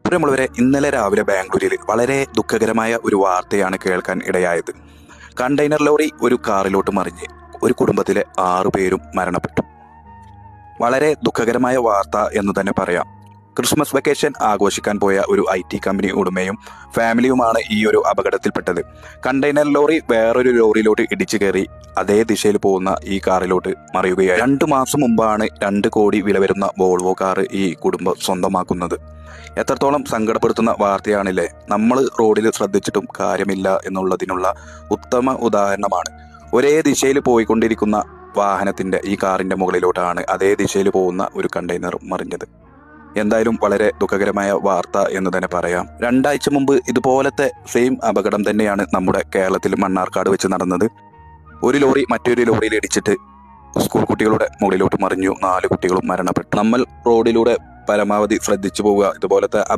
പ്രിയമുള്ളവരെ, ഇന്നലെ രാവിലെ ബാംഗ്ലൂരിൽ വളരെ ദുഃഖകരമായ ഒരു വാർത്തയാണ് കേൾക്കാൻ ഇടയായത്. കണ്ടെയ്നർ ലോറി ഒരു കാറിലോട്ട് മറിഞ്ഞ് ഒരു കുടുംബത്തിലെ 6 പേരും മരണപ്പെട്ടു. വളരെ ദുഃഖകരമായ വാർത്ത എന്ന് തന്നെ പറയാം. ക്രിസ്മസ് വെക്കേഷൻ ആഘോഷിക്കാൻ പോയ ഒരു IT കമ്പനി ഉടമയും ഫാമിലിയുമാണ് ഈ ഒരു അപകടത്തിൽപ്പെട്ടത്. കണ്ടെയ്നർ ലോറി വേറൊരു ലോറിയിലോട്ട് ഇടിച്ചു കയറി അതേ ദിശയിൽ പോകുന്ന ഈ കാറിലോട്ട് മറിയുകയായി. 2 മാസം മുമ്പാണ് 2 കോടി വില വരുന്ന വോൾവോ കാർ ഈ കുടുംബം സ്വന്തമാക്കുന്നത്. എത്രത്തോളം സങ്കടപ്പെടുത്തുന്ന വാർത്തയാണില്ലേ. നമ്മൾ റോഡിൽ ശ്രദ്ധിച്ചിട്ടും കാര്യമില്ല എന്നുള്ളതിനുള്ള ഉത്തമ ഉദാഹരണമാണ്. ഒരേ ദിശയിൽ പോയിക്കൊണ്ടിരിക്കുന്ന വാഹനത്തിന്റെ ഈ കാറിന്റെ മുകളിലോട്ടാണ് അതേ ദിശയിൽ പോകുന്ന ഒരു കണ്ടെയ്നർ മറിഞ്ഞത്. എന്തായാലും വളരെ ദുഃഖകരമായ വാർത്ത എന്ന് തന്നെ പറയാം. 2 ആഴ്ച മുമ്പ് ഇതുപോലത്തെ സെയിം അപകടം തന്നെയാണ് നമ്മുടെ കേരളത്തിൽ മണ്ണാർക്കാട് വെച്ച് നടന്നത്. ഒരു ലോറി മറ്റൊരു ലോറിയിൽ ഇടിച്ചിട്ട് സ്കൂൾ കുട്ടികളുടെ മുകളിലോട്ട് മറിഞ്ഞു. 4 കുട്ടികളും മരണപ്പെട്ടു. നമ്മൾ റോഡിലൂടെ പരമാവധി ശ്രദ്ധിച്ചു പോവുക. ഇതുപോലത്തെ